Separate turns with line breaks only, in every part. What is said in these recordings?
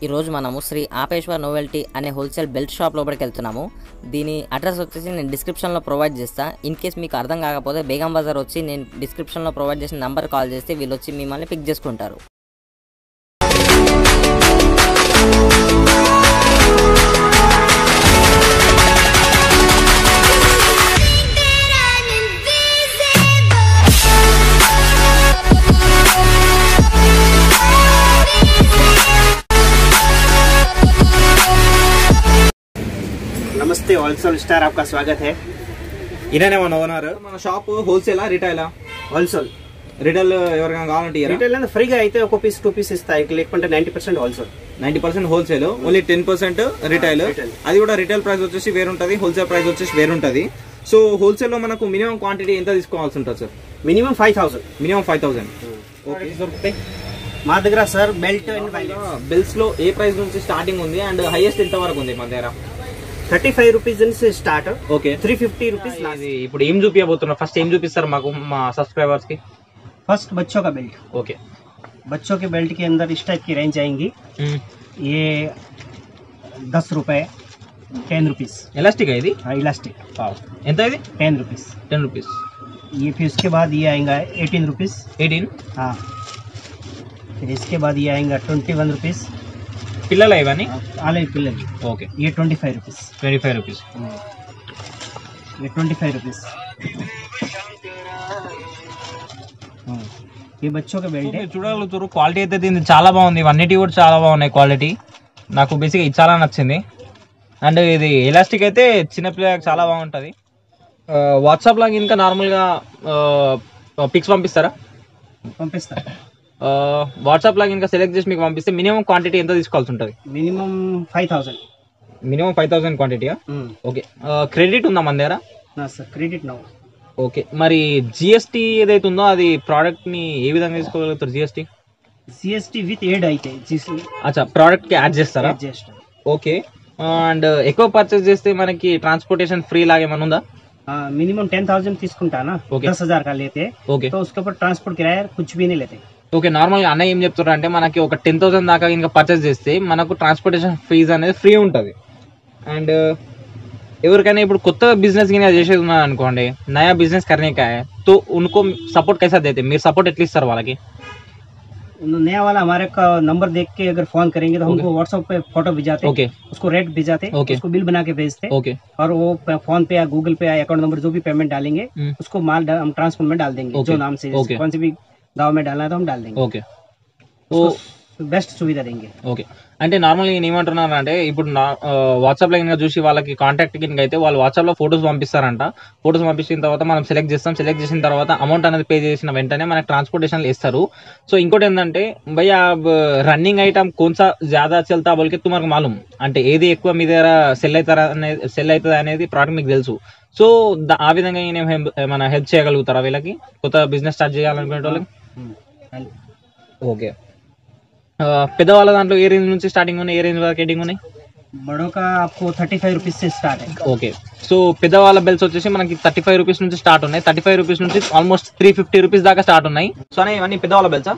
ఈ రోజు మనము శ్రీ ఆపేశ్వర్ నోవెల్టీ అనే హోల్సేల్ బెల్ట్ షాప్ లోపలికి వెళ్తున్నాము. దీని అడ్రస్ వచ్చేసి నేను డిస్క్రిప్షన్లో ప్రొవైడ్ చేస్తా. ఇన్ కేస్ మీకు అర్థం కాకపోతే బేగం బజార్ వచ్చి నేను డిస్క్రిప్షన్లో ప్రొవైడ్ చేసిన నంబర్ కాల్ చేస్తే వీళ్ళు వచ్చి మిమ్మల్ని పిక్ చేసుకుంటారు.
नमस्ते होलसेल स्टार आपका स्वागत है.
ఇదేనే మన ఓనర్. మన షాప్ హోల్సేలా రిటైలా?
होलसेल
రిటైల్ ఎవరికైనా కావాలంటే
రిటైల్ అంటే ఫ్రీగా అయితే ఒక పీస్ 2 పీస్ ఇస్తాయి, లేకుంటే 90% హోల్సేల్.
90% wholesale, only 10% retail. అది కూడా రిటైల్ ప్రైస్ వచ్చేసి వేరుంటది, హోల్సేల్ ప్రైస్ వచ్చేసి వేరుంటది. సో హోల్సేల్ లో మనకు మినిమం క్వాంటిటీ ఎంత తీసుకోవాల్సి ఉంటుంది సార్?
మినిమం 5000.
మినిమం 5000. ఓకే. దొరుకుతాయి
మా దగ్గర సార్ బెల్ట్ అండ్
బెల్ట్స్ లో ఏ ప్రైస్ నుంచి స్టార్టింగ్ ఉంది అండ్ హైయెస్ట్ ఎంత వరకు ఉంది మన దగ్గర?
35 రూపీస్ నుంచి స్టార్ట్.
ఓకే.
350 rupees last.
ఇప్పుడు ఏం చూపించబోతున్నారు? ఫస్ట్ ఏం చూపిస్తారు మాకు మా సబ్స్క్రైబర్స్ కి?
फर्स्ट बच्चों का बेल्ट.
ओके.
बच्चों के बेल्ट के अंदर इस टाइप की रेंज आएंगी. ये 10 रुपए, 10 रुपीस.
इलास्टिक है ये?
हाँ इलास्टिक.
ఎంత ఇది?
10 रुपीस.
10 रुपीस.
ये फिर उसके बाद ये आएगा 18 रुपीस.
18.
हाँ. फिर इसके बाद ये आएगा 21 रुपीस.
పిల్లలు ఇవన్నీ?
आले पिल्लल.
ओके.
ये 25 रुपीस.
25 रुपीस.
ये 25 रुपीस. ये बच्चों के बेल्ट है.
చూడగలుగుతారు క్వాలిటీ అయితే దీనికి చాలా బాగుంది. ఇవన్నిటి కూడా చాలా బాగున్నాయి క్వాలిటీ. నాకు బేసిక్గా ఇది చాలా నచ్చింది. అండ్ ఇది ఎలాస్టిక్ అయితే చిన్నపిల్లలకి చాలా బాగుంటుంది. వాట్సాప్ లాగా ఇంకా నార్మల్గా పిక్స్ పంపిస్తారా?
పంపిస్తా.
వాట్సాప్ లాగా ఇంకా సెలెక్ట్ చేసి మీకు పంపిస్తే మినిమం క్వాంటిటీ ఎంత తీసుకోవాల్సి ఉంటుంది?
మినిమం 5000.
మినిమం 5000 క్వాంటిటీయా? ఓకే. క్రెడిట్ ఉందా మన దగ్గర?
Sir credit no.
ఓకే. మరి జిఎస్టీ ఏదైతే ఉందో అది ప్రోడక్ట్ ని ఏ విధంగా తీసుకోగలుగుతారు? జిఎస్టీ
విత్ యాడ్ అయితే
అచ్చా ప్రోడక్ట్ కి యాడ్ చేస్తారా? ఓకే. అండ్ ఎక్కువ పర్చేస్ చేస్తే మనకి ట్రాన్స్పోర్టేషన్ ఫ్రీ లాగా ఏమైనా ఉందా?
मिनिमम 10,000 తీసుకుంటానా? 10,000 का लेते.
ओके.
तो उसके ऊपर ट्रांसपोर्ट किराया कुछ भी नहीं लेते.
ఓకే. నార్మల్ అన్న ఏం చెప్తున్నారు అంటే మనకి ఒక 10,000 దాకా ఇంకా పర్చేస్ చేస్తే మనకు ట్రాన్స్పోర్టేషన్ ఫీజ్ అనేది ఫ్రీ ఉంటుంది. అండ్ ఎవరికైనా ఇప్పుడు కొత్త బిజినెస్ కింద చేసేది ఉన్నా అనుకోండి, నయా బిజినెస్ करने का है तो उनको सपोर्ट कैसा देते? మీరు సపోర్ట్ ఎట్లా ఇస్తారు వాళ్ళకి?
नया वाला हमारे का नंबर देख के अगर फोन करेंगे तो हमको व्हाट्सएप पे फोटो भेजाते.
ओके.
उसको रेट भेजाते.
ओके.
उसको बिल बना के भेजते.
ओके.
और वो फोन पे या गूगल पे या अकाउंट नंबर जो भी पेमेंट डालेंगे उसको माल हम ट्रांसपोर्ट में डाल देंगे. जो नाम से कौन से भी गाँव में डालना है तो हम डाल देंगे.
ఓకే.
బెస్ట్ సువిధ देंगे.
ఓకే. అంటే నార్మల్గా నేను ఏమంటున్నాను అంటే ఇప్పుడు వాట్సాప్లో కనుక చూసి వాళ్ళకి కాంటాక్ట్ కనుక అయితే వాళ్ళు వాట్సాప్లో ఫొటోస్ పంపిస్తారంట. ఫొటోస్ పంపించిన తర్వాత మనం సెలెక్ట్ చేస్తాం. సెలెక్ట్ చేసిన తర్వాత అమౌంట్ అనేది పే చేసిన వెంటనే మనకి ట్రాన్స్పోర్టేషన్ ఇస్తారు. సో ఇంకోటి ఏంటంటే భయ్యా రన్నింగ్ ఐటమ్ కొంచెం జ్యాదా చల్తా బోల్కే తుమాకు మాలూమ్, అంటే ఏది ఎక్కువ మీ దగ్గర సెల్ అవుతుంది అనేది ప్రోడక్ట్ మీకు తెలుసు. సో ఆ విధంగా ఏమైనా హెల్ప్ చేయగలుగుతారా వీళ్ళకి కొత్త బిజినెస్ స్టార్ట్ చేయాలనుకునే వాళ్ళకి? ఓకే. పెద్దవాళ్ళ దాంట్లో ఏ రేంజ్ నుంచి స్టార్టింగ్ ఉన్నాయి, ఏ రేంజ్ వరకు ఎండింగ్ ఉన్నాయి?
बड़ों का आपको 35 रुपीस से स्टार्ट है.
ఓకే. సో పెద్దవాళ్ళ బెల్ట్స్ వచ్చేసి మనకి 35 రూపీస్ నుంచి స్టార్ట్ ఉన్నాయి. 35 రూపీస్ నుంచి ఆల్మోస్ట్ 350 రూపీస్ దాకా స్టార్ట్ ఉన్నాయి. సో అనే ఇవన్నీ పెద్దవాళ్ళ బెల్ట్సా?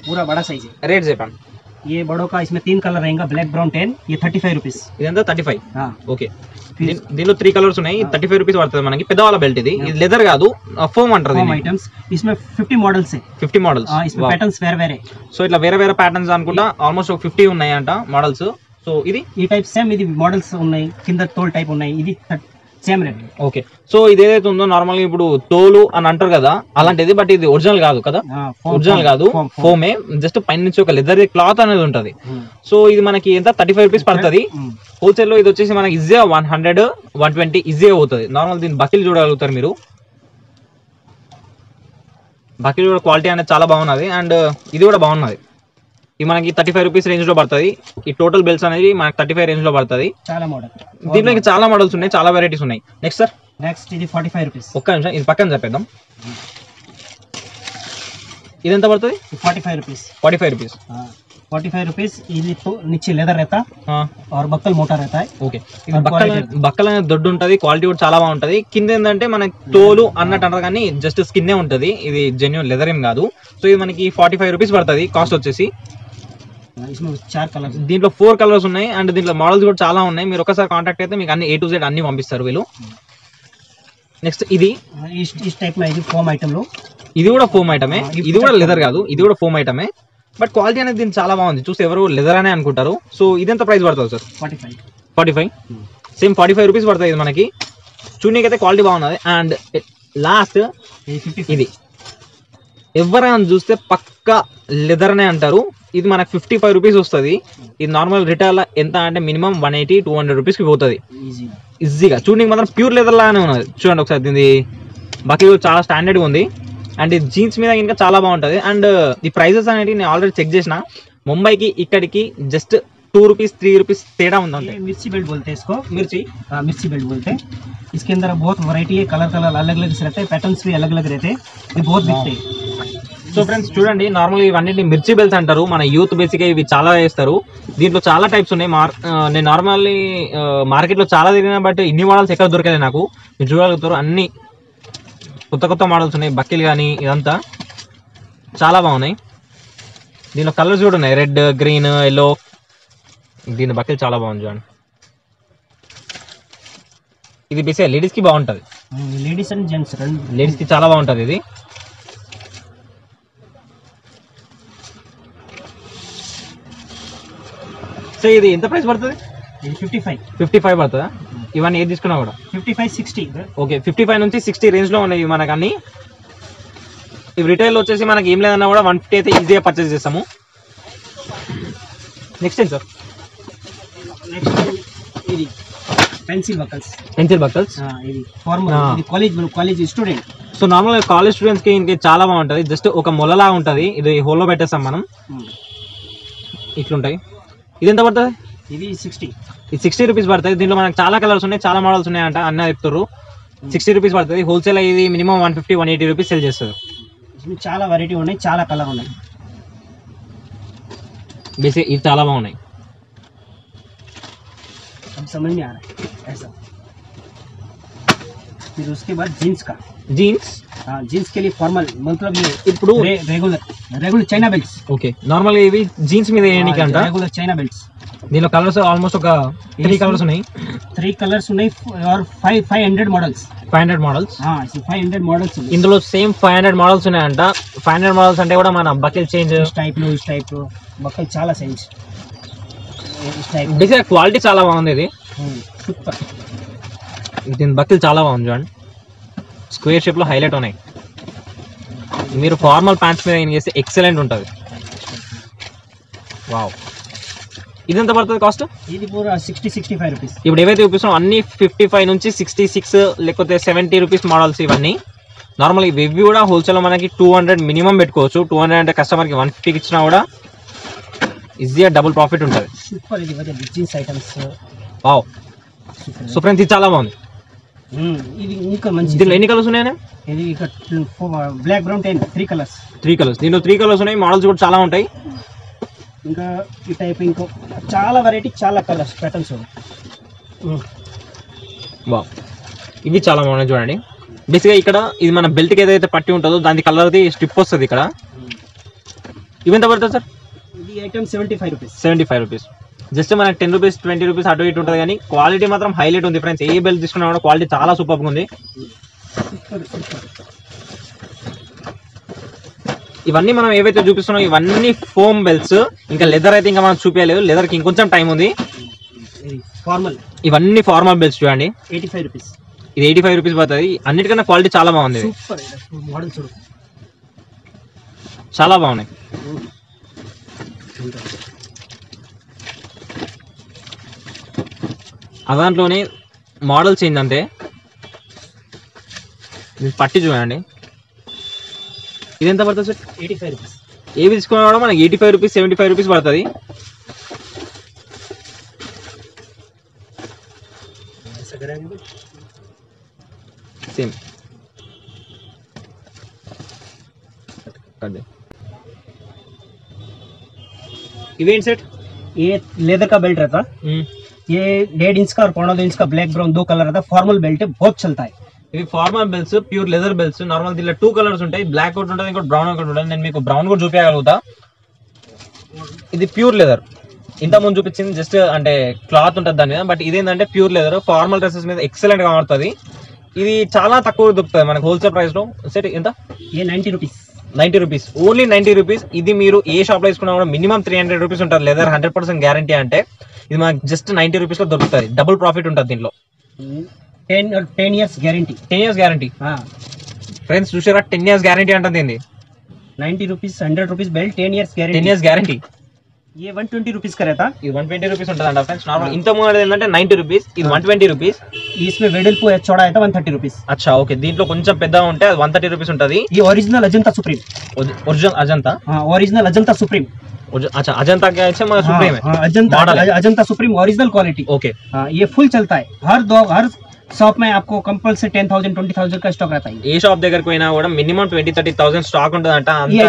पूरा बड़ा साइज है.
రేట్ చెప్పండి.
ये बड़ों का इसमें 3 कलर रहेगा, ब्लैक ब्राउन टैन. ये 35 रुपीस.
ఇదంతా 35.
हाँ.
ఓకే. దీనిలో 3 కలర్స్ ఉన్నాయి. 35 రూపీస్ పడుతుంది మనకి. పెద్దవాళ్ళ బెల్ట్ ఇది. ఇది లెదర్ కాదు, ఫోమ్ అంటారు.
Foam items. इसमें 50 మోడల్స్ है.
50 మోడల్స్.
इसमें पैटर्न्स వేరే వేరే.
సో ఇట్లా వేరే వేరే ప్యాటర్న్స్ అనుకుంటా ఆల్మోస్ట్ ఒక 50 ఉన్నాయంట మోడల్స్. సో ఇది
ఈ టైప్ సేమ్ ఇది మోడల్స్ ఉన్నాయి, కింద తోల్ టైప్ ఉన్నాయి. ఇది సేమ్ రేట్.
ఓకే. సో ఇది ఏదైతే ఉందో నార్మల్గా ఇప్పుడు తోలు అని అంటారు కదా అలాంటిది, బట్ ఇది ఒరిజినల్ కాదు కదా? ఒరిజినల్ కాదు, ఫోమే. జస్ట్ పైన నుంచి ఒక లెదర్ క్లాత్ అనేది ఉంటది. సో ఇది మనకి ఎంత 35 రూపీస్ పడుతుంది. హోల్సేల్ లో ఇది వచ్చేసి మనకి ఈజీగా 100, 120 ఈజీగా అవుతుంది. నార్మల్ దీని బకిల్ చూడగలుగుతారు మీరు. బకిల్ కూడా క్వాలిటీ అనేది చాలా బాగున్నది. అండ్ ఇది కూడా బాగున్నది. ఇది మనకి 35 రూపీస్ రేంజ్ లో పడుతుంది. ఈ టోటల్ బెల్ట్స్ అనేది మనకి 35 రేంజ్ లో పడుతుంది.
చాలా మోడల్.
దీంట్లో ఇంకా చాలా మోడల్స్ ఉన్నాయి, చాలా వెరైటీస్ ఉన్నాయి. Next sir?
నెక్స్ట్ ఇది 45 రూపీస్.
ఒక్క నిమిషం ఇది పక్కన చెప్పేద్దాం. ఇది ఎంత పడుతుంది?
45 रुपीस.
45 रुपीस.
45 रुपीस. ఇది नीचे लेदर रहता और बक्कल मोटा रहता है.
ఓకే. ఇది బక్కల అనేది దొడ్డు ఉంటది, క్వాలిటీ కూడా చాలా బాగుంటది. కింద ఏంటంటే మనకి తోలు అన్నట్టు అంటారు కానీ జస్ట్ స్కిన్నే ఉంటది. ఇది జెన్యూన్ లెదర్ ఏం కాదు. సో ఇది మనకి 45 రూపీస్ పడుతుంది కాస్ట్ వచ్చేసి.
इसमें 4 कलर,
దీంట్లో 4 కలర్స్ ఉన్నాయి అండ్ దీంట్లో మోడల్స్ కూడా చాలా ఉన్నాయి. మీరు ఒకసారి కాంటాక్ట్ అయితే మీకు అన్ని A to Z అన్ని పంపిస్తారు వీళ్ళు. నెక్స్ట్ ఇది
इस टाइप में है फॉर्म आइटम लो,
ఇది కూడా ఫోమ్ ఐటమే, ఇది కూడా లెదర్ కాదు, ఇది కూడా ఫోమ్ ఐటమే. బట్ క్వాలిటీ అనేది దీనికి చాలా బాగుంది. చూస్తే ఎవరు లెదర్ అనే అనుకుంటారు. సో ఇది ఎంత ప్రైస్ పడుతుంది సార్? 45. సేమ్ 45 రూపీస్ పడుతుంది ఇది మనకి. చూడడానికి అయితే క్వాలిటీ బాగున్నది. అండ్ లాస్ట్ ఇది ఎవరైనా చూస్తే పక్కా లెదర్ అనే అంటారు. ఇది మనకు 55 రూపీస్ వస్తుంది. ఇది నార్మల్ రిటైల్ ఎంత అంటే మినిమం 180-200 రూపీస్కి పోతుంది ఈజీగా. చూడడానికి మాత్రం ప్యూర్ లెదర్ లాగానే ఉన్నది. చూడండి ఒకసారి, దీని బకెట్ చాలా స్టాండర్డ్గా ఉంది. అండ్ ఇది జీన్స్ మీద ఇంకా చాలా బాగుంటుంది. అండ్ ఈ ప్రైజెస్ అనేవి నేను ఆల్రెడీ చెక్ చేసిన. ముంబైకి ఇక్కడికి జస్ట్ 2 రూపీస్ 3 రూపీస్ తేడా ఉంది.
मिर्ची बेल्ट बोलते हैं इसको, मिर्ची बेल्ट बोलते हैं. इसके अंदर बहुत वैरायटी है, कलर अलग अलग रहते हैं, पैटर्न्स भी अलग अलग रहते हैं. ये बहुत बिकते हैं.
సో ఫ్రెండ్స్ చూడండి, నార్మల్ ఇవన్నీ మిర్చి బెల్స్ అంటారు. మన యూత్ బేసిక్గా ఇవి చాలా వేస్తారు. దీంట్లో చాలా టైప్స్ ఉన్నాయి. నేను నార్మల్లీ మార్కెట్లో చాలా తిరిగినా, బట్ ఇన్ని మోడల్స్ ఎక్కడ దొరకలేదు నాకు. మీరు చూడగలుగుతారు, అన్ని కొత్త కొత్త మోడల్స్ ఉన్నాయి. బక్కిల్ కానీ ఇదంతా చాలా బాగున్నాయి. దీనిలో కలర్స్ కూడా ఉన్నాయి, రెడ్, గ్రీన్, ఎల్లో. దీని బక్కిల్ చాలా బాగుంది చూడండి. ఇది బేసిక్గా లేడీస్కి బాగుంటుంది.
లేడీస్ అండ్ జెంట్స్
లేడీస్కి చాలా బాగుంటుంది ఇది. సో ఇది ఎంత ప్రైస్ పడుతుంది? 55 పడుతుందా? ఇవన్నీ ఏది తీసుకున్నా కూడా
55-60.
ఓకే, 55 నుంచి 60 రేంజ్లో ఉన్నాయి మనకు అన్ని. ఇవి రిటైల్ వచ్చేసి మనకి ఏం లేదన్నా కూడా 150 అయితే ఈజీగా పర్చేస్ చేస్తాము. నెక్స్ట్ ఏం సార్?
ఇది పెన్సిల్ బకల్స్. ఇది ఫార్మల్, ఇది కాలేజ్ స్టూడెంట్.
సో నార్మల్గా కాలేజ్ స్టూడెంట్స్కి ఇంక చాలా బాగుంటుంది. జస్ట్ ఒక మొలలా ఉంటుంది. ఇది హోల్లో పెట్టేస్తాం మనం. ఇట్లుంటాయి. ఇది ఎంత పడుతుంది?
ఇది 60.
ఇది 60 రూపీస్ పడుతుంది. దీంట్లో మనకు చాలా కలర్స్ ఉన్నాయి, చాలా మోడల్స్ ఉన్నాయంట అన్న చెప్తారు. 60 రూపీస్ పడుతుంది. హోల్సేల్ ఇది మినిమం 150-180 రూపీస్ సెల్ చేస్తారు.
చాలా వెరైటీ ఉన్నాయి, చాలా కలర్ ఉన్నాయి.
బేసిక్ ఇది చాలా బాగున్నాయి.
अब समझ में आ रहा है ऐसा. फिर उसके बाद जीन्स का, जीन्स के लिए फॉर्मल, मतलब ये
ఇప్పుడు
रेगुलर चाइना बेल्ट्स.
ఓకే, నార్మల్గా ఇవి జీన్స్ మీద వేయడానికి అంట.
Regular China belts.
దీనిలో కలర్స్ ఆల్మోస్ట్ ఒక 3 కలర్స్ ఉన్నాయి.
3 కలర్స్ ఉన్నాయి. और 500 మోడల్స్. 500 మోడల్స్.
ఇందులో సేమ్ 500 మోడల్స్ ఉన్నాయంట. 500 మోడల్స్ అంటే కూడా మన buckle change
is type buckle చాలా సైజ్.
బేసిక్ క్వాలిటీ చాలా బాగుంది. ఇది
సూపర్.
దీని బకెల్ చాలా బాగుంది చూడండి. స్క్వేర్ షేప్ లో హైలైట్ ఉన్నాయి. మీరు ఫార్మల్ ప్యాంట్స్ మీద ఏం చేస్తే ఎక్సలెంట్ ఉంటుంది. వావ్. ఇది ఎంత పడుతుంది కాస్ట్?
ఇది పూరా 60-65 రూపీస్.
ఇప్పుడు ఏవైతే చూపిస్తున్నాం అన్ని 55 నుంచి 66 లేకపోతే 70 రూపీస్ మోడల్స్ ఇవన్నీ. నార్మల్ ఇవి కూడా హోల్సేల్ మనకి 200 మినిమం పెట్టుకోవచ్చు. 200 అంటే కస్టమర్కి 150కి ఇచ్చినా కూడా ఈజీగా డబుల్ ప్రాఫిట్ ఉంటుంది.
సూపర్. ఇది jeans items.
Wow. So friends ఇది చాలా బాగుంది.
ఇది ఇంకా మంచి.
దీనిలో ఎన్ని కలర్స్ ఉన్నాయని?
ఇది బ్లాక్, బ్రౌన్, 3 కలర్స్.
3 కలర్స్. దీనిలో 3 కలర్స్ ఉన్నాయి. మోడల్స్ కూడా చాలా ఉంటాయి.
ఇంకా ఈ టైప్ ఇంకో చాలా వెరైటీ, చాలా కలర్స్, ప్యాటర్న్స్.
వావ్. ఇవి చాలా బాగున్నాయి చూడండి. బేసిక్గా ఇక్కడ ఇది మన బెల్ట్కి ఏదైతే పట్టి ఉంటుందో దాని కలర్ది స్ట్రిప్ వస్తుంది ఇక్కడ. ఇవి ఎంత పడుతుంది సార్?
ఇది ఐటమ్
75 రూపీస్. జస్ట్ మనకి 10 రూపీస్ 20 రూపీస్ అటు ఇటు ఉంటుంది. కానీ క్వాలిటీ మాత్రం హైలైట్ ఉంది ఫ్రెండ్స్. ఏ బెల్ట్ తీసుకున్నా కూడా క్వాలిటీ చాలా సూపర్గా ఉంది. ఇవన్నీ మనం ఏవైతే చూపిస్తున్నాం ఇవన్నీ ఫోమ్ బెల్ట్స్. ఇంకా లెదర్ అయితే ఇంకా మనం చూపించలేదు. లెదర్కి ఇంకొంచెం టైం ఉంది. ఇవన్నీ ఫార్మల్ బెల్ట్స్ చూడండి.
85 రూపీస్.
ఇది 85 రూపీస్ పడుతుంది. అన్నిటికన్నా క్వాలిటీ చాలా బాగుంది. చాలా బాగున్నాయి. దాంట్లోనే మోడల్స్ ఏంటంటే పట్టి చూడండి. ఇది ఎంత పడుతుంది సార్?
85 రూపీస్.
ఏవి తీసుకున్నా కూడా మనకి 85 రూపీస్ 75 రూపీస్ పడుతుంది. సేమ్. इवेंट सेट
ये लेदर का बेल्ट रहता है. ये 1.5 इंच का और 1.5 इंच का ब्लैक ब्राउन 2 कलर रहता है. फॉर्मल बेल्ट है, बहुत चलता है.
ఇవి formal belts, pure leather belts. Normal దీనిలో 2 కలర్స్ ఉంటాయి. బ్లాక్ ఒకటి ఉంటుంది, ఇంకోటి బ్రౌన్ ఒకటి ఉంటుంది. నేను మీకు బ్రౌన్ కూడా చూపించగలుగుతా. ఇది ప్యూర్ లెదర్. ఇంత ముందు చూపించింది జస్ట్ అంటే క్లాత్ ఉంటుంది దాని మీద, బట్ ఇదేంటంటే ప్యూర్ లెదర్. ఫార్మల్ డ్రెస్సెస్ మీద ఎక్సలెంట్ గా మారుతుంది. ఇది చాలా తక్కువ దొరుకుతుంది మనకు హోల్సేల్ ప్రైస్ లో. సెట్ ఎంత?
90 rupees.
90 rupees, only 90 rupees. ఇది మీరు ఏ షాప్ లో తీసుకున్నా కూడా మినిమం 300 రూపీస్ ఉంటుంది. Leather 100% guarantee. అంటే ఇది మనకి జస్ట్ 90 రూపీస్ లో దొరుకుతుంది. డబుల్ ప్రాఫిట్ ఉంటుంది దీంట్లో.
10 years guarantee.
10 years guarantee. Friends చూసారా, 10 years గ్యారంటీ అంటుంది.
90 rupees, 100 rupees belt, 10 years guarantee.
10 years guarantee.
ये 120 rupees का रहता.
ఇది 120 రూపీస్ ఉంటుందంట ఫ్రెండ్స్. నార్మల్ ఇంత ముందు ఏంటంటే 90 రూపీస్, ఇది 120 రూపీస్.
इसमें वेडल को चौड़ा है 130 rupees.
అచ్చా ఓకే, దీంట్లో కొంచెం పెద్దగా ఉంటే అది 130 రూపీస్ ఉంటుంది.
ये original Ajanta supreme.
Original Ajanta.
Original Ajanta supreme.
अच्छा अजंता क्या है? मैं सुप्रीम है.
Ajanta supreme original quality.
Okay.
ये फुल चलता है. हर शॉप में आपको कंपल्सरी 10,000 20,000 का स्टॉक रहता है.
ఏ షాప్ దగ్గరికి పోయినా కూడా మినిమం 20-30,000 స్టాక్ ఉంటుందంట. అంత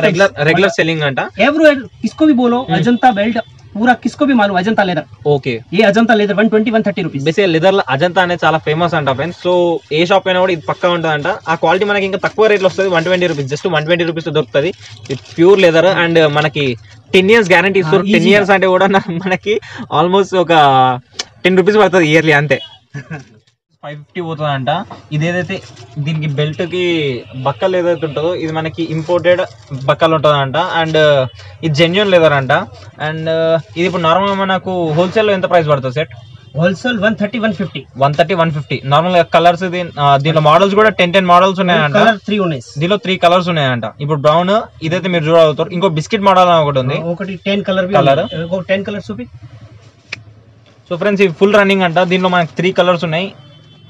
రెగ్యులర్ సెల్లింగ్ అంట.
एवरीवेयर किसको भी बोलो अजंता बेल्ट पूरा किसको भी मालूम अजंता लेदर.
ఓకే.
ये Ajanta leather 120-130 rupees.
Basic leather లో అజంతా అనేది చాలా ఫేమస్ అంట ఫ్రెండ్స్. సో ఏ షాప్ అయినా కూడా ఇది పక్కా ఉంటుందంట. ఆ క్వాలిటీ మనకి ఇంకా తక్కువ రేట్ లో వస్తుంది. 120 రూపీస్, జస్ట్ 120 రూపీస్ లో దొరుకుతుంది. ఇది ప్యూర్ లెదర్ అండ్ మనకి 10 years గ్యారంటీ ఇస్తారు. 10 years అంటే కూడా మనకి ఆల్మోస్ట్ ఒక 10 రూపీస్ పడుతుంది ఇయర్లీ అంతే. 550 పోతుందంట. ఇదేదైతే దీనికి బెల్ట్ కి బక్కలు ఏదైతే ఉంటుందో ఇది మనకి ఇంపోర్టెడ్ బక్కలు ఉంటుందంట. అండ్ ఇది జెన్యున్ లెదర్ అంట. అండ్ ఇది ఇప్పుడు నార్మల్ మనకు హోల్సేల్ లో ఎంత ప్రైస్ పడుతుంది సెట్?
హోల్సేల్ 130-150.
130-150 normal colours. దీంట్లో మోడల్స్ కూడా 10 మోడల్స్ ఉన్నాయంట. దీనిలో 3 కలర్స్ ఉన్నాయంట. ఇప్పుడు బ్రౌన్ ఇదైతే మీరు చూడగలుగుతారు. ఇంకో బిస్కెట్ మోడల్ ఒకటి ఉంది.
ఒకటి 10 కలర్. 10 కలర్స్ చూపి.
సో ఫ్రెండ్స్ ఇది ఫుల్ రన్నింగ్ అంట. దీనిలో మనకి 3 కలర్స్ ఉన్నాయి.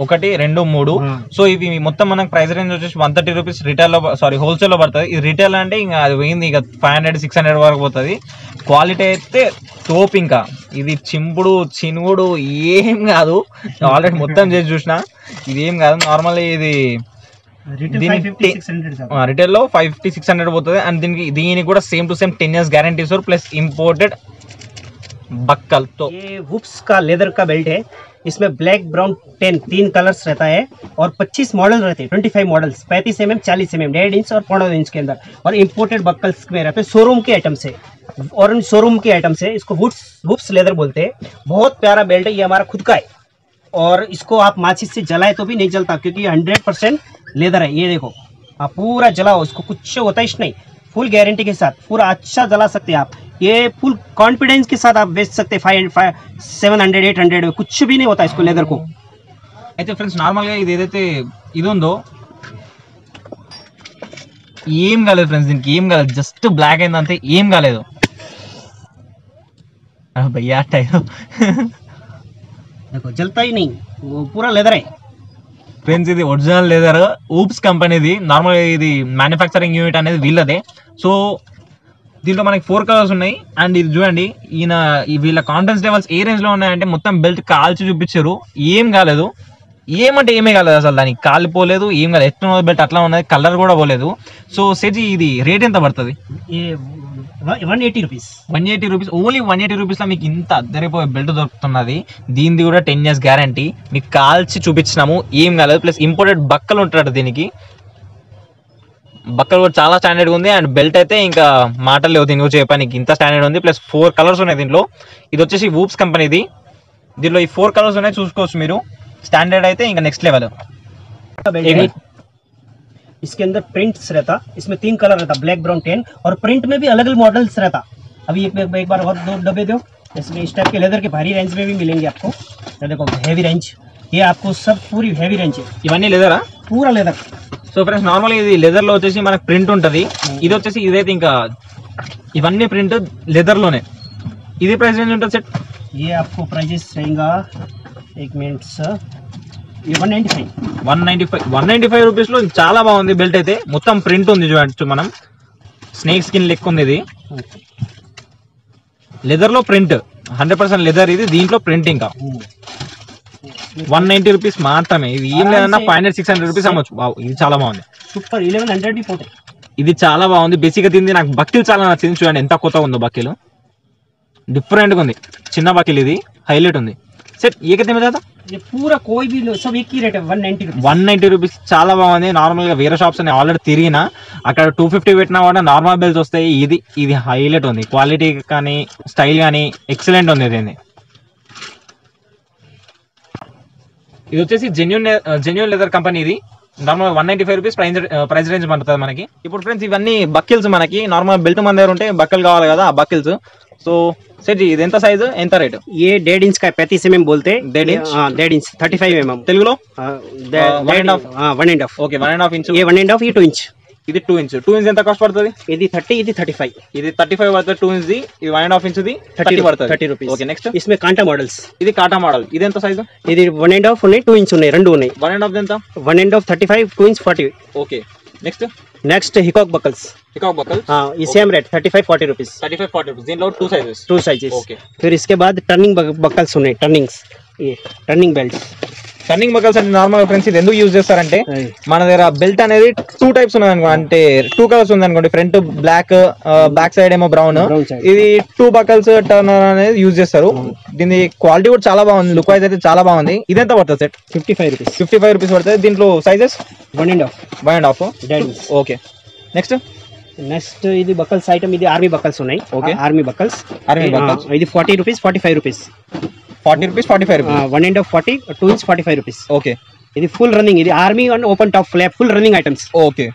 1, 2, 3. సో ఇవి మొత్తం మనకు ప్రైస్ రేంజ్ వచ్చేసి 130 రూపీస్ రిటైల్ లో, సారీ హోల్సేల్ లో పడుతుంది. ఇది రిటైల్ అంటే ఇంకా అది పోయింది, ఇక 500-600 వరకు పోతుంది. క్వాలిటీ అయితే తోపు. ఇంకా ఇది చింపుడు చినుగుడు ఏం కాదు. ఆల్రెడీ మొత్తం చేసి చూసిన, ఇది ఏం కాదు. నార్మల్ ఇది రిటైల్ లో 550-600 పోతుంది. అండ్ దీనికి కూడా same to same 10 years guarantee ఇస్తారు. Plus imported buckle. तो
ये हुप्स का लेदर का बेल्ट है. इसमें ब्लैक ब्राउन 3 कलर्स रहता है और 25 मॉडल रहते हैं. 25 मॉडल्स 35 mm, 40 mm, 1.5 इंच और 1.5 इंच के अंदर. और इम्पोर्टेड बक्कल्स में रहते हैं. शोरूम के आइटम से, और शोरूम के आइटम से इसको हुप्स लेदर बोलते हैं. बहुत प्यारा बेल्ट है. ये हमारा खुद का है और इसको आप माचिस से जलाए तो भी नहीं जलता, क्योंकि 100% लेदर है. ये देखो आप पूरा जलाओ, इसको कुछ होता ही नहीं. फुल गारंटी के साथ पूरा अच्छा जला सकते हैं आप. ये फुल कॉन्फिडेंस के साथ आप बेच सकते हैं. 700-800 कुछ भी नहीं होता इसको लेदर को.
అయితే ఫ్రెండ్స్ నార్మల్ గా ఇది ఏదైతే ఇది ఉందో ఏం కాలేదు ఫ్రెండ్స్. దీనికి ఏం కాలేదు, జస్ట్ బ్లాక్ అయింది అంతే, ఏం కాలేదు. భయ్యా టైర్
देखो जलता ही नहीं, वो पूरा लेदर है
ఫ్రెండ్స్. ఇది ఒరిజినల్ లెదర్, ఊప్స్ కంపెనీది. నార్మల్ ఇది మ్యానుఫ్యాక్చరింగ్ యూనిట్ అనేది వీళ్ళదే. సో దీంట్లో మనకి 4 కలర్స్ ఉన్నాయి. అండ్ ఇది చూడండి, వీళ్ళ కాన్ఫిడెన్స్ లెవెల్స్ ఏ రేంజ్ లో ఉన్నాయంటే మొత్తం బెల్ట్ కాల్చి చూపించారు, ఏం కాలేదు. ఏమంటే ఏమీ కాలేదు అసలు. దానికి కాలిపోలేదు, ఏం కాలేదు. ఎట్లా బెల్ట్ అట్లా ఉన్నది, కలర్ కూడా పోలేదు. సో సెజీ ఇది రేట్ ఎంత పడుతుంది?
180 rupees.
180 రూపీస్, ఓన్లీ 180 రూపీస్ లో మీకు ఇంత అద్దరిపోయే బెల్ట్ దొరుకుతున్నది. దీనిది కూడా 10 years గ్యారంటీ. మీకు కాల్చి చూపించినాము, ఏం కాలేదు. ప్లస్ ఇంపోర్టెడ్ బక్కలు ఉంటాడు దీనికి. బక్కలు కూడా చాలా స్టాండర్డ్ ఉంది. అండ్ బెల్ట్ అయితే ఇంకా మాటలు లేవు దీని గురించి చెప్పడానికి, ఇంత స్టాండర్డ్ ఉంది. ప్లస్ 4 కలర్స్ ఉన్నాయి దీంట్లో. ఇది వచ్చేసి వూప్స్ కంపెనీది. దీనిలో ఈ 4 కలర్స్ ఉన్నాయి, చూసుకోవచ్చు మీరు. స్టాండర్డ్ అయితే ఇంకా నెక్స్ట్ లెవెల్.
इसके अंदर प्रिंट्स रहता. इसमें 3 कलर रहता, ब्लैक ब्राउन 10, और प्रिंट में भी अलग अलग मॉडल्स रहता. अभी एक बार और 2 डब्बे दो. इसमें इस टाइप के लेदर के भारी रेंज में भी मिलेंगे आपको. देखो हैवी रेंज, ये आपको सब पूरी हैवी रेंज है.
ఇవన్నీ లెదరా?
पूरा लेदर.
సో ఫ్రెండ్స్ నార్మల్ ఇది లెదర్ లో వచ్చేసి మనకు ప్రింట్ ఉంటది. ఇది వచ్చేసి ఇదైతే ఇంకా ఇవన్నీ ప్రింట్ లెదర్ లోనే. ఇది ప్రైస్ రేంజ్ ఉంటుంది సెట్?
ये आपको प्राइजेस रहेगा, एक मिनट सर, ये 195
రూపీస్ లో చాలా బాగుంది బెల్ట్ అయితే. మొత్తం ప్రింట్ ఉంది చూడండి, మనం స్నేక్ స్కిన్ లెక్క ఉంది. ఇది లెదర్ లో ప్రింట్, 100% లెదర్. ఇది దీంట్లో ప్రింట్ ఇంకా 190 రూపీస్ మాత్రమే. ఇది ఏం లేదన్నా 500-600 రూపీస్ అమ్మొచ్చు. ఇది చాలా బాగుంది.
సూపర్ 1100 పోతాయి.
ఇది చాలా బాగుంది. బేసిక్ గా తింది నాకు బక్కిల్ చాలా నచ్చింది. చూడండి ఎంత కొత్తగా ఉందో బక్కిల్, డిఫరెంట్ గా ఉంది. చిన్న బక్కిల్, ఇది హైలైట్ ఉంది. సెట్ ఏ కిतने में जाता?
ये पूरा कोई भी लो, सब एक ही रेट है 190 रुपीस।
190 రూపీస్ చాలా బాగుంది. నార్మల్ గా వేరే షాప్స్ అని ఆల్రెడీ తిరిగినా అక్కడ 250 పెట్టినా కూడా నార్మల్ బెల్స్ వస్తాయి. ఇది హైలైట్ ఉంది, క్వాలిటీ కానీ స్టైల్ కానీ ఎక్సలెంట్ ఉంది. ఇది వచ్చేసి జెన్యూన్ లెదర్ కంపెనీ. ఇది నార్మల్ 195 రూపీస్ ప్రైస్ రేంజ్ పడుతుంది మనకి. ఇప్పుడు ఫ్రెండ్స్ ఇవన్నీ బక్కిల్స్, మనకి నార్మల్ బెల్ట్ మన దగ్గర ఉంటే బక్కలు కావాలి కదా, ఆ బక్కిల్స్. సో సెట్ ఇది ఎంత సైజు, ఎంత రేట్?
ये 1.5 इंच का 35 mm बोलते हैं।
1.5 इंच?
हाँ 1.5 इंच 35 mm
తెలుగులో
1.5।
Okay 1.5 inch.
ये 1.5 ये 2 इंच।
ఇది 2 ఇంచ్. 2 ఇంచ్ ఎంత కాస్ట్ పడుతుంది?
ఇది 30 ఇది 35।
ఇది 35 పడుతుంది 2 ఇంచ్ ది. ఇది 1.5 ఇంచ్ ది 30 పడుతుంది
30 రూపీస్।
ఓకే నెక్స్ట్
इसमें कांटा मॉडल्स।
ఇది కాటా మోడల్. ఇది ఎంత సైజు?
ఇది 1.5 ఉన్నాయి 2 ఇంచ్ ఉన్నాయి, రెండు ఉన్నాయి।
1.5 ఎంత?
1.5 35 2 इंच 40।
ఓకే నెక్స్ట్
नेक्स्ट हिकॉक बकल्स।
పికాక్ బకల్
हाँ ये सेम रेट 35-40 रुपीस।
35-40 రూపీస్. దీనిలో 2 సైజెస్।
2 साइजेस।
ఓకే
फिर इसके बाद टर्निंग बकल्स ఉన్నాయి, टर्निंग्स। ये टर्निंग बेल्ट्स।
టర్నింగ్ బకల్స్ అంటే నార్మల్ ఫ్రెండ్స్ ఇది ఎందుకు యూజ్ చేస్తారంటే మన దగ్గర బెల్ట్ అనేది 2 టైప్స్ ఉన్నాయి అనుకో, అంటే 2 కలర్స్ ఉంది అనుకోండి, ఫ్రంట్ బ్లాక్, బ్యాక్ సైడ్ ఏమో బ్రౌన్. ఇది 2 బకల్స్ టర్నర్ అనేది యూజ్ చేస్తారు. దీని క్వాలిటీ కూడా చాలా బాగుంది, లుక్ వైజ్ అయితే చాలా బాగుంది. ఇది ఎంత పడుతుంది సెట్?
55 रुपीस।
55 రూపీస్ పడుతుంది. దీంట్లో సైజెస్
1.5।
ఓకే నెక్స్ట్
ఇది బకల్స్ ఐటమ్, ఇది ఆర్మీ బకల్స్ ఉన్నాయి।
ఓకే
ఆర్మీ బకల్స్ ఇది 40 rupees 45 rupees.
40 rupees 45 rupees.
1.5 40 2 inch 45 rupees.
Okay
ఇది ఫుల్ రన్నింగ్, ఇది army and open top flop full running items.
Okay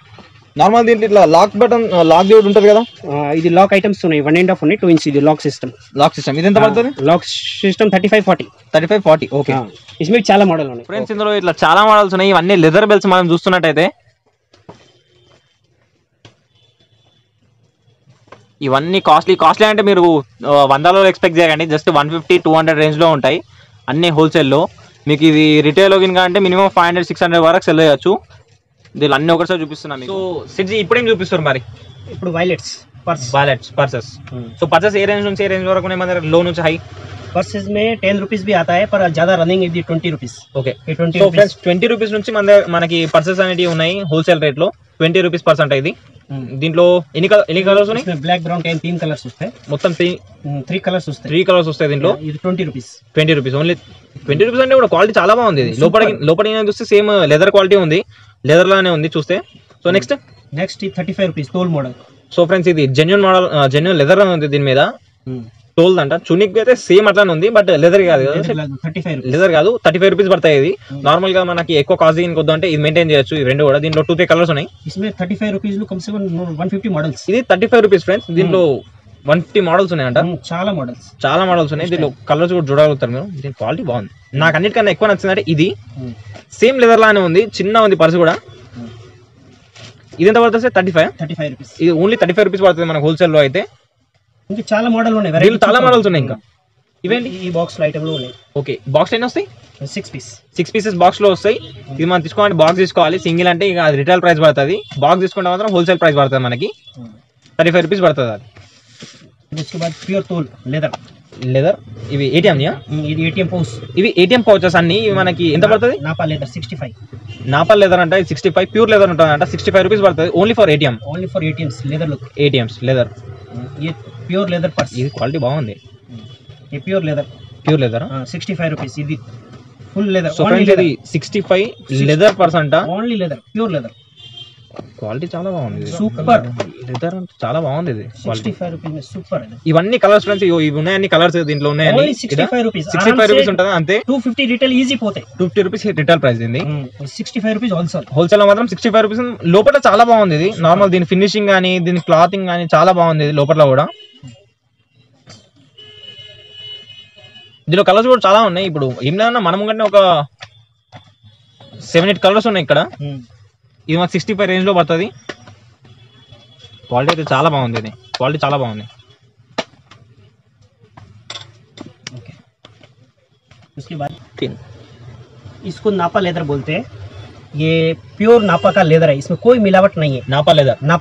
normal దీంట్లో ఇట్లా లాక్ బటన్, లాక్ డ్యూట్ ఉంటుంది కదా,
ఇది లాక్ ఐటమ్స్ ఉన్నాయి 1.5 ఉన్నాయి 2 ఇంచ్। ఇది లాక్ సిస్టమ్
ఇది ఎంత పడుతుంది?
Lock system 35-40।
ఓకే
इसमें చాలా మోడల్ ఉన్నాయి
ఫ్రెండ్స్. ఇందులో ఇట్లా చాలా మోడల్స్ ఉన్నాయి. ఇవన్నీ లెదర్ బెల్ట్స్ మనం చూస్తున్నట్టయితే ఇవన్నీ కాస్ట్లీ అంటే మీరు 100లో ఎక్స్పెక్ట్ చేయకండి, జస్ట్ 150-200 రేంజ్లో ఉంటాయి అన్ని హోల్సేల్లో. మీకు ఇది రిటైల్లో కింద అంటే మినిమం 500-600 వరకు సెల్ చేయొచ్చు. దీనిలో అన్ని ఒకసారి చూపిస్తున్నాం మీకు. సో సిడ్జీ ఇప్పుడేం చూపిస్తారు మరి?
ఇప్పుడు వైలెట్స్
పర్సెస్. సో పర్సెస్ ఏ రేంజ్ నుంచి ఏ రేంజ్ వరకు ఉన్నాయి మన దగ్గర, లో నుంచి హై?
पर्सेस में 10 रुपीस भी आता है, पर ज्यादा रनिंग ఇది 20 रुपीस।
ఓకే
ये 20
సో ఫ్రెండ్స్ 20 రూపీస్ నుంచి మనకి పర్సెస్ అనేవి ఉన్నాయి హోల్సేల్ రేట్ లో. 20 రూపీస్ పర్సెంట్ ఇది. దీంట్లో ఎన్ని కలర్స్ ఉన్నాయి?
इसमें ब्लैक ब्राउन टैन 3 कलर्स వస్తాయి
మొత్తం
3 కలర్స్ వస్తాయి।
3 కలర్స్ వస్తాయి దీంట్లో।
ఇది 20 రూపీస్।
20 rupees only. 20 రూపీస్ అంటే కూడా క్వాలిటీ చాలా బాగుంది. ఇది లోపల చూస్తే సేమ్ లెదర్ క్వాలిటీ ఉంది, లెదర్ లానే ఉంది చూస్తే. సో నెక్స్ట్
ఈ 35 రూపీస్ టోల్ మోడల్।
సో ఫ్రెండ్స్ ఇది జెన్యూన్ మోడల్, జెన్యూన్ లెదర్ అని ఉంది దీని మీద, టోల్ అంట. చునిక్ అయితే సేమ్ అట్లానే ఉంది, బట్ లెదర్ కాదు కదా, 35 రూపీస్ పడతాయి. ఇది నార్మల్ గా మనకి ఎక్కువ కాస్ట్ కొద్దు అంటే ఇది మెయింటైన్ చేయొచ్చు. ఈ రెండు కూడా దీంట్లో 2-3 కలర్స్ ఉన్నాయి।
35 రూపీస్ లో కమ్ సే కమ్ 150 మోడల్స్।
ఇది 35 రూపీస్ ఫ్రెండ్స్. దీంట్లో 150 మోడల్స్ ఉన్నాయంట, చాలా మోడల్స్ ఉన్నాయి. దీంట్లో కలర్స్ కూడా చూడగలుగుతారు మీరు. దీని క్వాలిటీ బాగుంది. నాకు అన్నిటికన్నా ఎక్కువ నచ్చిందంటే ఇది సేమ్ లెదర్ లానే ఉంది, చిన్న ఉంది పర్స్ కూడా. ఇది ఎంత పడుతుంది? 35
రూపీస్।
ఇది ఓన్లీ 35 రూపీస్ పడుతుంది మనకు హోల్సేల్ లో అయితే.
ఇంకా చాలా మోడల్ ఉన్నాయి,
దీంట్లో చాలా మోడల్స్ ఉన్నాయి. ఇంకా ఇవేంటి
ఈ బాక్స్ లో ఐటమ్ లో ఉన్నాయి।
ఓకే బాక్స్ ఎన్ని వస్తాయి?
6
పీసెస్ బాక్స్ లో వస్తాయి. ఇది మనం తీసుకోవాలంటే బాక్స్ తీసుకోవాలి, సింగిల్ అంటే ఇక అది రిటైల్ ప్రైస్ పడుతుంది. బాక్స్ తీసుకుంటే మాత్రం హోల్సేల్ ప్రైస్ పడుతుంది మనకి, 35 రూపీస్ పడుతుంది అది।
इसके बाद ప్యూర్ తోల్
లెదర్ ఇవి ఏటీఎం
ఇది ఏటీఎం పౌచ్।
ఇవి ఏటీఎం పౌచెస్ అన్ని. ఇవి మనకి ఎంత పడుతుంది?
Napa leather 65।
నాపా లెదర్ అంటే 65, ప్యూర్ లెదర్ ఉంటుందంట 65 రూపీస్ పడుతుంది. Only for ATM,
only for ATMs leather look.
ATMs leather,
ये ప్యూర్ లెదర్ పర్స్।
ఇది క్వాలిటీ బాగుంది।
ये ప్యూర్ లెదర్ 65 రూపీస్। ఇది ఫుల్ లెదర్।
సో ఫ్రెండ్స్ ఇది 65 లెదర్ పర్స్ అంట,
only leather, pure leather.
Quality చాలా బాగుంది,
సూపర్
లెదర్ చాలా బాగుంది ఇది।
65 రూపీస్ में సూపర్ है।
ఇవన్నీ కలర్స్ ఫ్రెండ్స్, ఇవి ఉన్నాయి అన్ని కలర్స్ దీంట్లో ఉన్నాయి।
ఓన్లీ 65 రూపీస్
65 రూపీస్ ఉంటుంది అంతే।
250 రిటైల్ ఈజీ పోతాయి।
250 రూపీస్ రిటైల్ ప్రైస్ ఇది।
65 రూపీస్
హోల్సేల్ లో మాత్రం 65 రూపీస్। లోపల చాలా బాగుంది ఇది, నార్మల్ దీని ఫినిషింగ్ కానీ దీని క్లాతింగ్ కానీ చాలా బాగుంది ఇది లోపల కూడా। దీనిలో కలర్స్ కూడా చాలా ఉన్నాయి. ఇప్పుడు ఏం లేదన్నా మనం కంటే ఒక 7-8 కలర్స్ ఉన్నాయి ఇక్కడ। ఇది మాకు 65 రేంజ్ లో పడుతుంది। క్వాలిటీ అయితే చాలా బాగుంది, ఇది క్వాలిటీ చాలా బాగుంది।
उसके बाद इसको नापा लेदर बोलते हैं। ये प्योर नापा का लेदर है, इसमें कोई मिलावट नहीं है। नापा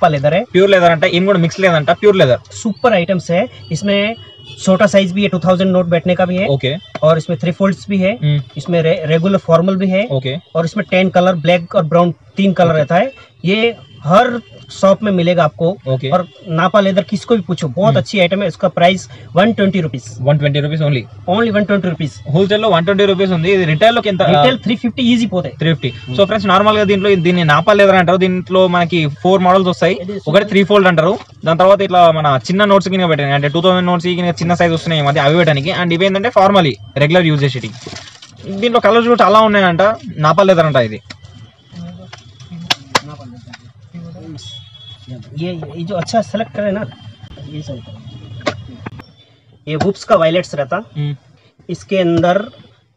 लेदर है,
प्योर लेदर అంటే ఏం కూడా మిక్స్ లేదంట, ప్యూర్ लेदर।
सुपर आइटम्स है। इसमें छोटा साइज भी है, 2000 नोट बैठने का भी है।
ओके।
और इसमें 3 फोल्ड्स भी है। इसमें रेगुलर फॉर्मल भी है।
ओके।
और इसमें 10 कलर ब्लैक और ब्राउन 3 कलर रहता है। ये हर शॉप में मिलेगा आपको।
Okay.
और नापा लेदर किसको भी पूछो, बहुत अच्छी आइटम है। इसका price 120 rupees,
120 rupees only.
Only 120 rupees.
Wholesale లో 120 రూపీస్ ఉంది. ఇది రిటైల్ లోకి ఎంత?
రిటైల్ 350 ఈజీ పోతాయి.
350. సో ఫ్రెండ్స్ నార్మల్ గా దీన్ని నాపా లెదర్ అంటారు. దీంట్లో మనకి 4 మోడల్స్ వస్తాయి. ఒకటి 3 ఫోల్డ్ అంటారు. దాని తర్వాత ఇట్లా మన చిన్న నోట్స్ కింద పెట్టాను, అంటే 2000 నోట్స్ కింద చిన్న సైజ్ వస్తున్నాయి మధ్య అవి పెట్టడానికి. అండ్ ఇవి ఏంటంటే ఫార్మలీ రెగ్యులర్ యూజ్ చేసేటి. దీంట్లో కలర్స్ కూడా చాలా ఉన్నాయంట. నాపా లెదర్ అంట ఇది.
ये जो अच्छा सेलेक्ट करे ना, ये सब ये वुप्स का वायलेट्स रहता। इसके अंदर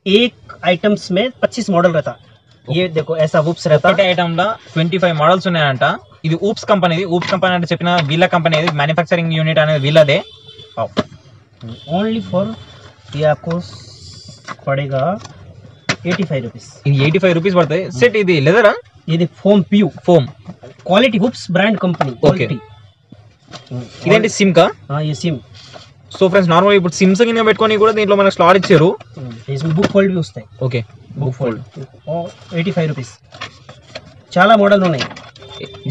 एक आइटम्स में 25 मॉडल रहता। ये देखो ऐसा वुप्स रहता।
ఒకటే ఐటమ్ లో 25 మోడల్స్ ఉన్నాయంట. ఇది ఊప్స్ కంపెనీ. ఊప్స్ కంపెనీ అంటే చెప్పిన వీళ్ళ కంపెనీ, ఇది మ్యానుఫ్యాక్చరింగ్ యూనిట్ అనేది వీళ్ళదే.
ओनली फॉर ये आपको पड़ेगा 85 रुपीस.
ఇది 85 రూపీస్ పడతాయి. సెట్ ఇది లెదరా?
ఇది foam pure
foam
quality hoops brand company quality.
ఇదేంటి సిమ్ కా?
हाँ ये सिम.
సో ఫ్రెండ్స్ నార్మల్ ఇప్పుడు సిమ్స్ కింద పెట్టుకొని కూడా దీంట్లో మనకు స్లాట్ ఇచ్చారు.
इसमें बुक फोल्ड भी వస్తాయి.
Okay,
book fold 85 rupees. చాలా మోడల్ ఉన్నాయి.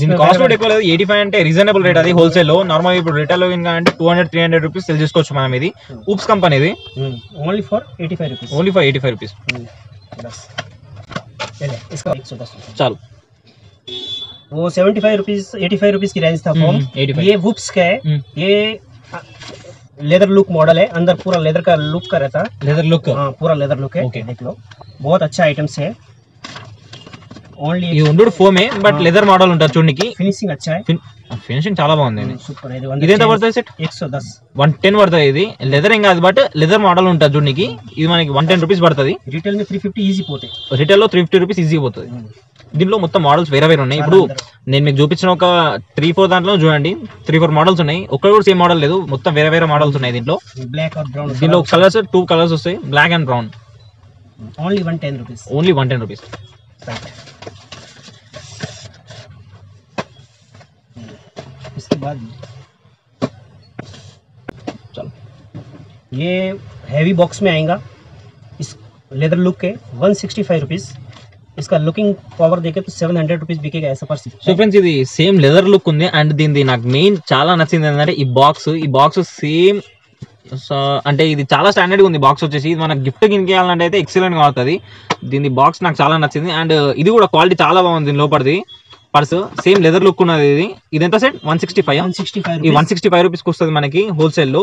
దీని కాస్ట్ కూడా ఎక్కువ లేదు. 85 అంటే రీజనబుల్ రేట్. అది హోల్సేల్ లో. నార్మల్ ఇప్పుడు రిటైల్ లో అంటే 200-300 రూపీస్ సెల్ చేసుకోవచ్చు మనం. ఇది ఊప్స్ కంపెనీ. ఇది
only for 85 rupees.
Only for 85 rupees.
बस चले इसका 110
చాలు.
वो 75 रुपीस 85 रुपीस की रेंज था फॉर्म.
85.
ये वुप्स का है. ये लेदर लुक मॉडल है. अंदर पूरा लेदर का लुक का रहता है.
Leather look.
हाँ पूरा लेदर लुक है.
Okay.
देख लो बहुत अच्छा आइटम्स है. ओनली
ఇది ఉండు ఫోమే బట్ లెదర్ మోడల్ ఉంటుంది చూడనికి.
फिनिशिंग अच्छा है.
ఫినిషింగ్ చాలా బాగుంది.
సూపర్.
ఇదేంత పడుతుంది సెట్?
110.
110 పడుతుంది. ఇది లెదర్ ఏం కాదు బట్ లెదర్ మోడల్ ఉంటుంది చూడనికి. ఇది మనకి 110 రూపీస్ పడుతుంది.
రిటైల్ में 350 ఈజీ పోతాయి.
రిటైల్ లో 350 రూపీస్ ఈజీ పోతుంది. దీంట్లో మొత్తం మోడల్స్ వేరే వేరే ఉన్నాయి. ఇప్పుడు నేను మీకు చూపించిన ఒక 3-4 దాంట్లో చూడండి 3-4 మోడల్స్ ఉన్నాయి. ఒక్కటి కూడా సేమ్ మోడల్ లేదు, మొత్తం వేరే వేరే మోడల్స్ ఉన్నాయి దీంట్లో.
బ్లాక్ और ब्राउन.
దీంట్లో కలర్స్ 2 కలర్స్ వస్తాయి, black and brown.
Only 110 rupees.
Only 110 rupees.
इसके बाद
चलो
ये हैवी बॉक्स में आएगा. इस लेदर लुक के 165 रुपीस. इसका लुकिंग पावर देखे तो 700 रुपीस बिकेगा ऐसा पर.
సో ఫ్రెండ్స్ ఇది సేమ్ లెదర్ లుక్ ఉంది. అండ్ దీనిది నాకు మెయిన్ చాలా నచ్చింది ఏంటంటే ఈ బాక్స్ సేమ్. అంటే ఇది చాలా స్టాండర్డ్ ఉంది బాక్స్ వచ్చేసి. ఇది మన గిఫ్ట్ కింద అయితే ఎక్సలెంట్ గా అవుతుంది. దీని బాక్స్ నాకు చాలా నచ్చింది. అండ్ ఇది కూడా క్వాలిటీ చాలా బాగుంది. దీని లోపలిది పర్స్ సేమ్ లెదర్ లుక్ ఉన్నది. ఇది ఎంత సెట్? 165. ఈ 165 రూపీస్కి వస్తుంది మనకి హోల్సేల్ లో.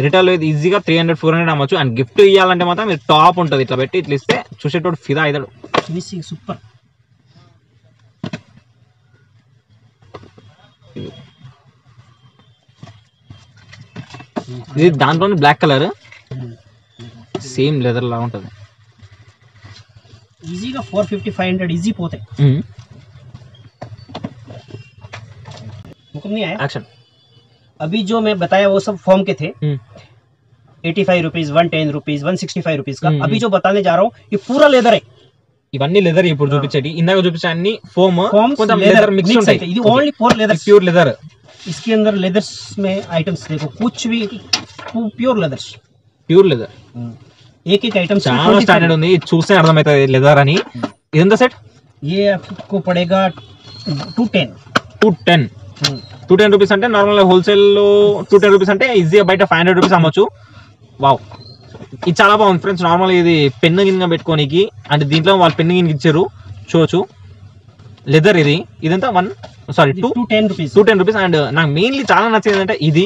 రిటైల్ లో ఇది ఈజీగా 300-400 అమ్మచ్చు. అండ్ గిఫ్ట్ ఇవ్వాలంటే మాత్రం మీరు టాప్ ఉంటుంది. ఇట్లా పెట్టి ఇట్లా ఇస్తే చూసేటోడు ఫిదా అవుతాడు.
సూపర్.
ఇది దాంట్లోనే బ్లాక్ కలర్ సేమ్ లెదర్ లా ఉంటుంది.
ఈజీగా 450-500 ఈజీ పోతాయి. हुक्म नहीं आया.
एक्शन.
अभी जो मैं बताया वो सब फॉर्म के थे. 85 रुपीज, 110 रुपीज, 165 रुपीज का. अभी जो बताने जा रहा हूँ ये पूरा लेदर है.
ఇవన్నీ లెదర్. ఇప్పుడు చూపించేది ఇందాక చూపించే అన్ని ఫోమ్ కొంచెం లెదర్ మిక్స్ ఉంటాయి.
ఇది only for leather,
pure leather.
इसके अंदर लेदर्स में आइटम्स देखो कुछ भी प्योर लेदर्स.
Pure leather.
एक एक आइटम
చాలా స్టాండర్డ్ ఉంది. చూస్తే అర్థమవుతుంది లెదర్ అని. ఇదంతా సెట్
ये आपको पड़ेगा 210.
210 రూపీస్ అంటే నార్మల్ హోల్సేల్ లో 210 రూపీస్ అంటే ఈజీగా బయట 500 రూపీస్ అమ్మచ్చు. వావ్, ఇది చాలా బాగుంది ఫ్రెండ్స్. నార్మల్ ఇది పెన్ను గిన్నె పెట్టుకోనికి. అంటే దీంట్లో వాళ్ళు పెన్ను గిన్నె ఇచ్చారు చూడొచ్చు. లెదర్ ఇదంతా 210 రూపీస్. అండ్ నాకు మెయిన్లీ చాలా నచ్చింది ఏంటంటే ఇది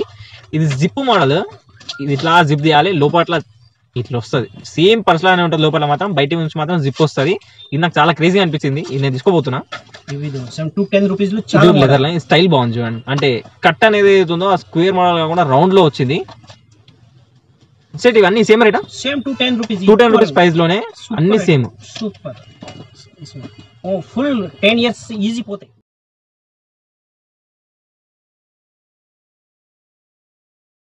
జిప్ మోడల్. ఇది ఇట్లా జిప్ తీయాలి, లోపల ఇట్లా వస్తుంది. సేమ్ పర్స్ లానే ఉంటుంది, లోపల మాత్రం బయట నుంచి మాత్రం జిప్ వస్తుంది. ఇది నాకు చాలా క్రేజీ అనిపించింది. ఇది నేను తీసుకోబోతున్నా.
210 రూపీస్
లెదర్ లైన్ స్టైల్ బాగుంది చూడండి. అంటే కట్ అనేది ఏదైతుందో ఆ స్క్వేర్ మోడల్ కాకుండా రౌండ్ లో వచ్చింది. సెట్ ఇవన్నీ సేమ్ రేటా?
సేమ్
210 రూపీస్ ప్రైస్ లోనే అన్ని same.
Super. Full 10 years easy పోతాయి.